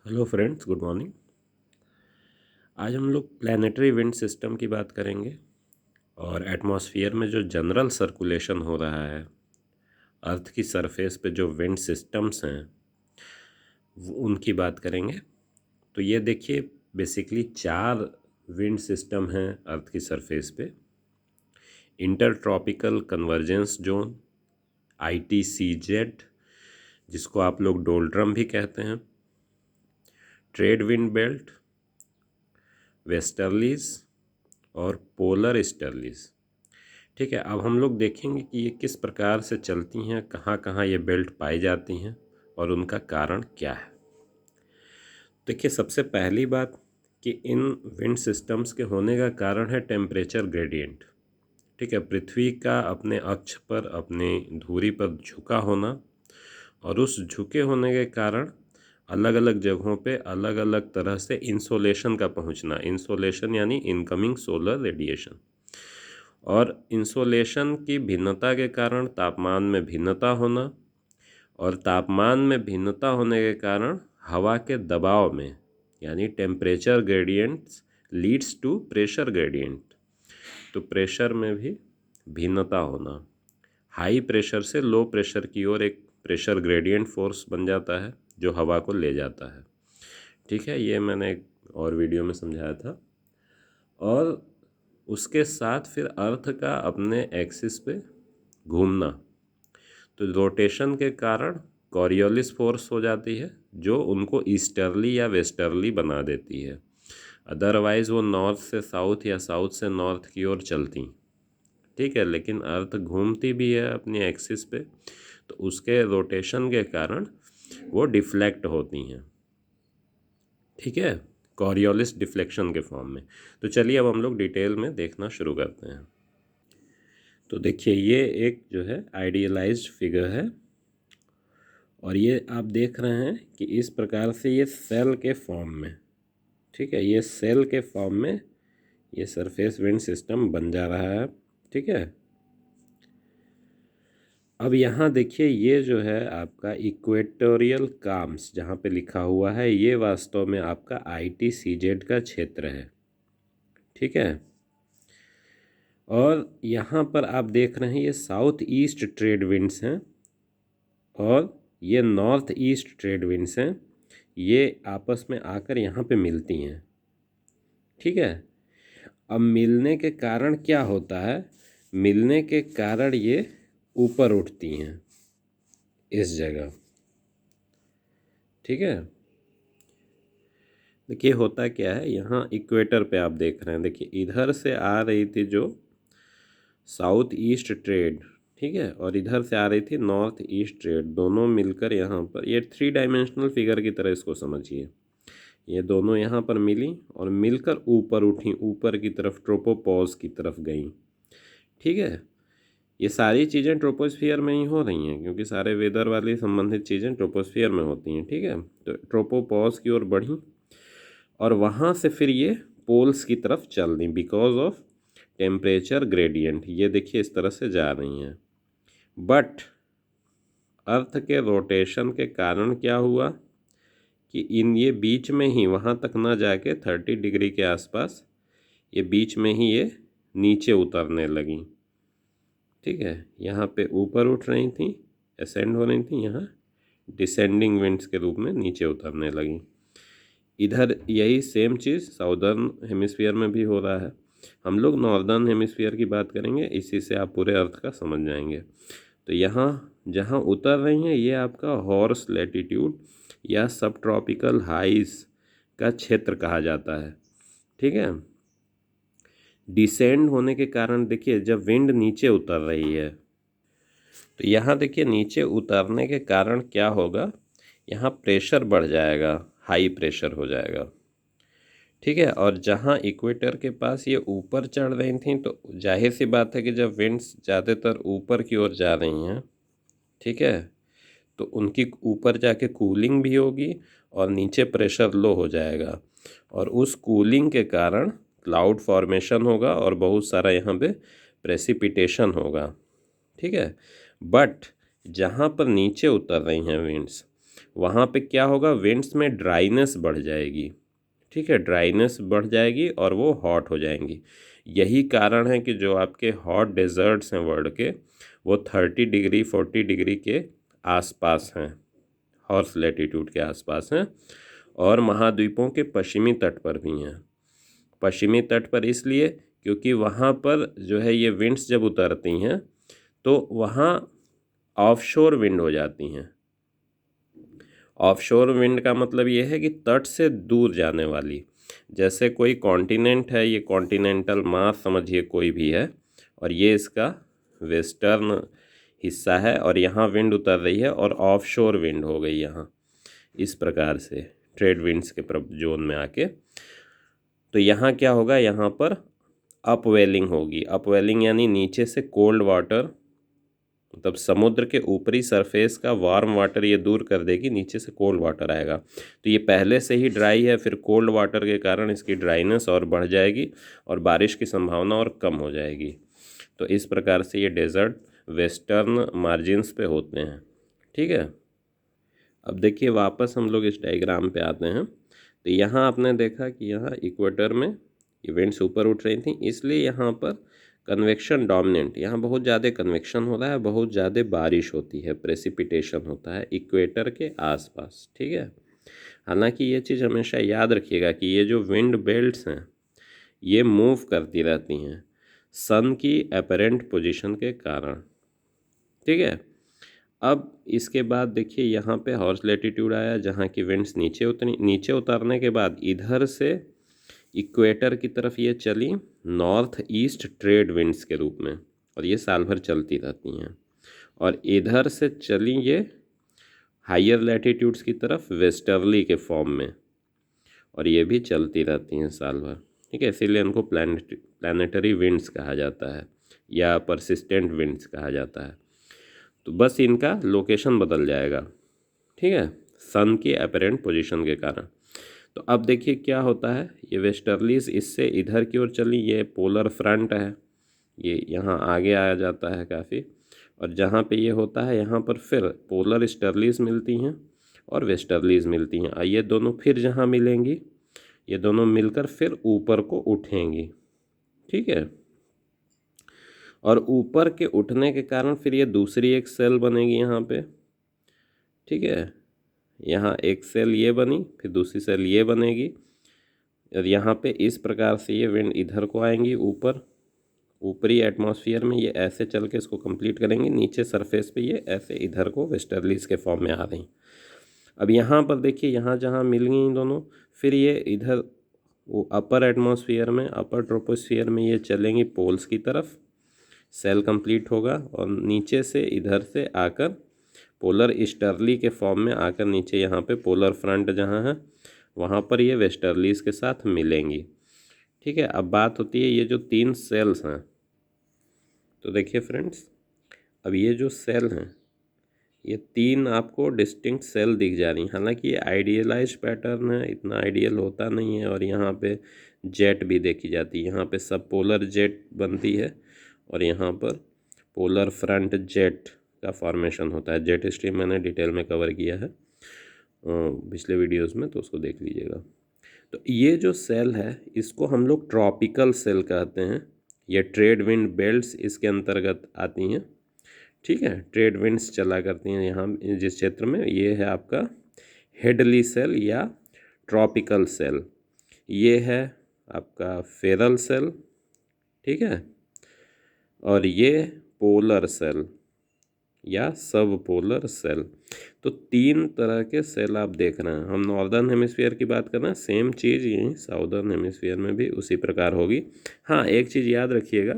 Hello friends, good morning. आज हम लोग प्लैनेटरी विंड सिस्टम की बात करेंगे और एटमॉस्फेयर में जो जनरल सर्कुलेशन हो रहा है, अर्थ की सरफेस पे जो विंड सिस्टम्स हैं उनकी बात करेंगे। तो ये देखिए, बेसिकली 4 विंड सिस्टम हैं अर्थ की सरफेस पे। Inter tropical convergence zone, ITCZ, जिसको आप लोग डोल्ड्रम भी कहते हैं, ट्रेड विंड बेल्ट, वेस्टर्लीज और पोलर ईस्टर्लीज। ठीक है, अब हम लोग देखेंगे कि ये किस प्रकार से चलती हैं, कहाँ कहाँ ये बेल्ट पाई जाती हैं और उनका कारण क्या है। देखिए, सबसे पहली बात कि इन विंड सिस्टम्स के होने का कारण है टेम्परेचर ग्रेडियंट। ठीक है, पृथ्वी का अपने अक्ष पर, अपनी धुरी पर झुका होना और उस झुके होने के कारण अलग अलग जगहों पे अलग अलग तरह से इंसोलेशन का पहुंचना। इंसोलेशन यानी इनकमिंग सोलर रेडिएशन। और इंसोलेशन की भिन्नता के कारण तापमान में भिन्नता होना, और तापमान में भिन्नता होने के कारण हवा के दबाव में, यानी temperature gradients leads to pressure gradient. तो प्रेशर में भी भिन्नता होना, हाई प्रेशर से लो प्रेशर की ओर एक प्रेशर ग्रेडियंट फोर्स बन जाता है जो हवा को ले जाता है। ठीक है, ये मैंने एक और वीडियो में समझाया था। और उसके साथ फिर अर्थ का अपने एक्सिस पे घूमना, तो रोटेशन के कारण कॉरियोलिस फोर्स हो जाती है जो उनको ईस्टर्ली या वेस्टर्ली बना देती है। अदरवाइज़ वो नॉर्थ से साउथ या साउथ से नॉर्थ की ओर चलती। ठीक है, लेकिन अर्थ घूमती भी है अपनी एक्सिस पे, तो उसके रोटेशन के कारण वो डिफ्लेक्ट होती हैं। ठीक है, कॉरियोलिस डिफ्लेक्शन के फॉर्म में। तो चलिए अब हम लोग डिटेल में देखना शुरू करते हैं। तो देखिए, ये एक जो है आइडियलाइज्ड फिगर है और ये आप देख रहे हैं कि इस प्रकार से ये सेल के फॉर्म में, ठीक है, ये सेल के फॉर्म में ये सरफेस विंड सिस्टम बन जा रहा है। ठीक है, अब यहाँ देखिए, ये जो है आपका इक्वेटोरियल काम्स जहाँ पे लिखा हुआ है, ये वास्तव में आपका ITCZ का क्षेत्र है। ठीक है, और यहाँ पर आप देख रहे हैं ये साउथ ईस्ट ट्रेड विंड्स हैं और ये नॉर्थ ईस्ट ट्रेड विंड्स हैं। ये आपस में आकर यहाँ पे मिलती हैं। ठीक है, अब मिलने के कारण क्या होता है, मिलने के कारण ये ऊपर उठती हैं इस जगह। ठीक है, देखिए होता क्या है, यहाँ इक्वेटर पे आप देख रहे हैं, देखिए इधर से आ रही थी जो साउथ ईस्ट ट्रेड, ठीक है, और इधर से आ रही थी नॉर्थ ईस्ट ट्रेड, दोनों मिलकर यहाँ पर, ये 3 डायमेंशनल फिगर की तरह इसको समझिए। ये दोनों यहाँ पर मिली और मिलकर ऊपर उठी, ऊपर की तरफ ट्रोपोपॉज की तरफ गई। ठीक है, ये सारी चीज़ें ट्रोपोस्फियर में ही हो रही हैं क्योंकि सारे वेदर वाली संबंधित चीज़ें ट्रोपोस्फियर में होती हैं। ठीक है, तो ट्रोपोपॉज की ओर बढ़ी और वहाँ से फिर ये पोल्स की तरफ चल रही बिकॉज ऑफ टेम्परेचर ग्रेडियंट। ये देखिए इस तरह से जा रही हैं, बट अर्थ के रोटेशन के कारण क्या हुआ कि इन ये बीच में ही, वहाँ तक ना जाके 30 डिग्री के आसपास, ये बीच में ही ये नीचे उतरने लगी। ठीक है, यहाँ पे ऊपर उठ रही थी, असेंड हो रही थी, यहाँ डिसेंडिंग विंड्स के रूप में नीचे उतरने लगी। इधर यही सेम चीज़ साउदर्न हेमिस्फीयर में भी हो रहा है। हम लोग नॉर्दर्न हेमिस्फीयर की बात करेंगे, इसी से आप पूरे अर्थ का समझ जाएंगे। तो यहाँ जहाँ उतर रही हैं ये आपका हॉर्स लैटिट्यूड या सब ट्रॉपिकल हाइज का क्षेत्र कहा जाता है। ठीक है, डिसेंड होने के कारण देखिए जब विंड नीचे उतर रही है, तो यहाँ देखिए नीचे उतरने के कारण क्या होगा, यहाँ प्रेशर बढ़ जाएगा, हाई प्रेशर हो जाएगा। ठीक है, और जहाँ इक्वेटर के पास ये ऊपर चढ़ रही थी, तो जाहिर सी बात है कि जब विंड्स ज़्यादातर ऊपर की ओर जा रही हैं, ठीक है, तो उनकी ऊपर जाके कूलिंग भी होगी और नीचे प्रेशर लो हो जाएगा और उस कूलिंग के कारण क्लाउड फॉर्मेशन होगा और बहुत सारा यहाँ पे प्रेसिपिटेशन होगा। ठीक है, बट जहाँ पर नीचे उतर रही हैं विंड्स, वहाँ पे क्या होगा, विंड्स में ड्राइनेस बढ़ जाएगी। ठीक है, ड्राइनेस बढ़ जाएगी और वो हॉट हो जाएंगी। यही कारण है कि जो आपके हॉट डेजर्ट्स हैं वर्ल्ड के, वो 30 डिग्री 40 डिग्री के आसपास हैं, हॉर्स लैटिट्यूड के आसपास हैं, और महाद्वीपों के पश्चिमी तट पर भी हैं। पश्चिमी तट पर इसलिए क्योंकि वहाँ पर जो है ये विंड्स जब उतरती हैं तो वहाँ ऑफशोर विंड हो जाती हैं। ऑफशोर विंड का मतलब ये है कि तट से दूर जाने वाली, जैसे कोई कॉन्टिनेंट है, ये कॉन्टिनेंटल मास समझिए कोई भी है, और ये इसका वेस्टर्न हिस्सा है, और यहाँ विंड उतर रही है और ऑफशोर विंड हो गई यहाँ, इस प्रकार से ट्रेड विंड्स के जोन में आके। तो यहाँ क्या होगा, यहाँ पर अपवेलिंग होगी। अपवेलिंग यानी नीचे से कोल्ड वाटर, मतलब समुद्र के ऊपरी सरफेस का वार्म वाटर ये दूर कर देगी, नीचे से कोल्ड वाटर आएगा। तो ये पहले से ही ड्राई है, फिर कोल्ड वाटर के कारण इसकी ड्राइनेस और बढ़ जाएगी और बारिश की संभावना और कम हो जाएगी। तो इस प्रकार से ये डेजर्ट वेस्टर्न मार्जिन्स पे होते हैं। ठीक है, अब देखिए वापस हम लोग इस डायग्राम पे आते हैं। तो यहाँ आपने देखा कि यहाँ इक्वेटर में इवेंट्स ऊपर उठ रही थी, इसलिए यहाँ पर कन्वेक्शन डोमिनेंट, यहाँ बहुत ज़्यादा कन्वेक्शन हो रहा है, बहुत ज़्यादा बारिश होती है, प्रेसिपिटेशन होता है इक्वेटर के आसपास। ठीक है, हालांकि ये चीज़ हमेशा याद रखिएगा कि ये जो विंड बेल्ट्स हैं ये मूव करती रहती हैं सन की एपरेंट पोजीशन के कारण। ठीक है, अब इसके बाद देखिए यहाँ पे हॉर्स लैटिट्यूड आया जहाँ की विंड्स नीचे उतरने के बाद इधर से इक्वेटर की तरफ ये चली नॉर्थ ईस्ट ट्रेड विंड्स के रूप में, और ये साल भर चलती रहती हैं। और इधर से चली ये हायर लैटिट्यूड्स की तरफ वेस्टर्ली के फॉर्म में, और ये भी चलती रहती हैं साल भर। ठीक है, इसीलिए इनको प्लानिटरी विंड्स कहा जाता है या परसिस्टेंट विंड्स कहा जाता है। तो बस इनका लोकेशन बदल जाएगा, ठीक है, सन की अपेरेंट पोजीशन के कारण। तो अब देखिए क्या होता है, ये वेस्टर्लीज इससे इधर की ओर चली, ये पोलर फ्रंट है, ये यहाँ आगे आ जाता है काफ़ी, और जहाँ पे ये होता है यहाँ पर फिर पोलर ईस्टर्लीज मिलती हैं और वेस्टर्लीज मिलती हैं। ये दोनों फिर जहाँ मिलेंगी, ये दोनों मिलकर फिर ऊपर को उठेंगी। ठीक है, और ऊपर के उठने के कारण फिर ये दूसरी एक सेल बनेगी यहाँ पे। ठीक है, यहाँ एक सेल ये बनी, फिर दूसरी सेल ये बनेगी, और यहाँ पे इस प्रकार से ये विंड इधर को आएंगी ऊपर, ऊपरी एटमॉस्फेयर में ये ऐसे चल के इसको कंप्लीट करेंगे, नीचे सरफेस पे ये ऐसे इधर को वेस्टर्लीज के फॉर्म में आ रही। अब यहाँ पर देखिए, यहाँ जहाँ मिल गई दोनों, फिर ये इधर वो अपर एटमॉस्फेयर में, अपर ट्रोपोस्फियर में ये चलेंगी पोल्स की तरफ, सेल कंप्लीट होगा, और नीचे से इधर से आकर पोलर ईस्टर्ली के फॉर्म में आकर नीचे यहाँ पे पोलर फ्रंट जहाँ है वहाँ पर ये वेस्टर्लीज के साथ मिलेंगी। ठीक है, अब बात होती है ये जो तीन सेल्स हैं, तो देखिए फ्रेंड्स, अब ये जो सेल हैं ये तीन आपको डिस्टिंक्ट सेल दिख जा रही हैं। हालांकि ये आइडियलाइज पैटर्न है, इतना आइडियल होता नहीं है, और यहाँ पे जेट भी देखी जाती है, यहाँ पे सब पोलर जेट बनती है, और यहाँ पर पोलर फ्रंट जेट का फॉर्मेशन होता है। जेट स्ट्रीम मैंने डिटेल में कवर किया है पिछले वीडियोस में, तो उसको देख लीजिएगा। तो ये जो सेल है इसको हम लोग ट्रॉपिकल सेल कहते हैं, ये ट्रेड विंड बेल्ट्स इसके अंतर्गत आती हैं। ठीक है, ट्रेड विंड्स चला करती हैं यहाँ जिस क्षेत्र में, ये है आपका हेडली सेल या ट्रॉपिकल सेल, ये है आपका फेरल सेल। ठीक है, और ये पोलर सेल या सब पोलर सेल। तो तीन तरह के सेल आप देख रहे हैं। हम नॉर्दर्न हेमिस्फीयर की बात कर रहे हैं, सेम चीज़ यहीं साउदर्न हेमिस्फीयर में भी उसी प्रकार होगी। हाँ, एक चीज़ याद रखिएगा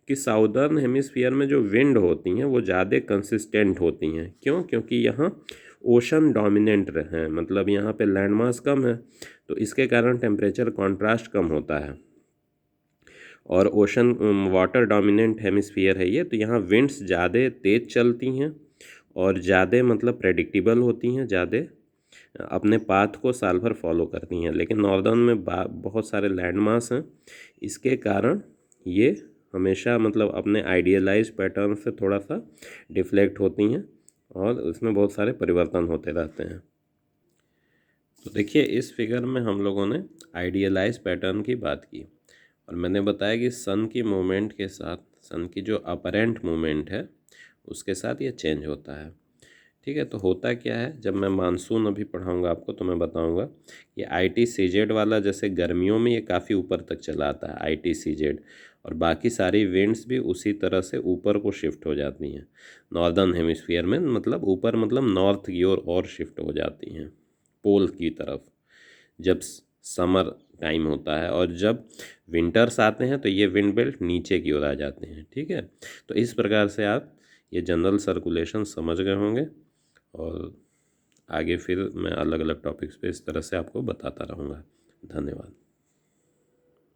कि साउदर्न हेमिस्फीयर में जो विंड होती हैं वो ज़्यादा कंसिस्टेंट होती हैं। क्यों? क्योंकि यहाँ ओशन डोमिनेंट हैं, मतलब यहाँ पे लैंड मास कम है, तो इसके कारण टेम्परेचर कॉन्ट्रास्ट कम होता है, और ओशन वाटर डोमिनेंट हेमिस्फीयर है ये, तो यहाँ विंड्स ज़्यादा तेज़ चलती हैं और ज़्यादा मतलब प्रेडिक्टेबल होती हैं, ज़्यादा अपने पाथ को साल भर फॉलो करती हैं। लेकिन नॉर्दर्न में बहुत सारे लैंड मास हैं, इसके कारण ये हमेशा मतलब अपने आइडियलाइज पैटर्न से थोड़ा सा डिफ्लेक्ट होती हैं, और उसमें बहुत सारे परिवर्तन होते रहते हैं। तो देखिए इस फिगर में हम लोगों ने आइडियलाइज पैटर्न की बात की और मैंने बताया कि सन की मूवमेंट के साथ, सन की जो अपरेंट मूवमेंट है उसके साथ ये चेंज होता है। ठीक है, तो होता क्या है, जब मैं मानसून अभी पढ़ाऊंगा आपको तो मैं बताऊंगा ये ITCZ वाला, जैसे गर्मियों में ये काफ़ी ऊपर तक चला आता है ITCZ, और बाकी सारी विंड्स भी उसी तरह से ऊपर को शिफ्ट हो जाती हैं नॉर्दर्न हेमिस्फीयर में, मतलब ऊपर मतलब नॉर्थ की ओर और शिफ्ट हो जाती हैं पोल की तरफ जब समर टाइम होता है, और जब विंटर्स आते हैं तो ये विंड बेल्ट नीचे की ओर आ जाते हैं। ठीक है, तो इस प्रकार से आप ये जनरल सर्कुलेशन समझ गए होंगे और आगे फिर मैं अलग अलग टॉपिक्स पे इस तरह से आपको बताता रहूँगा। धन्यवाद।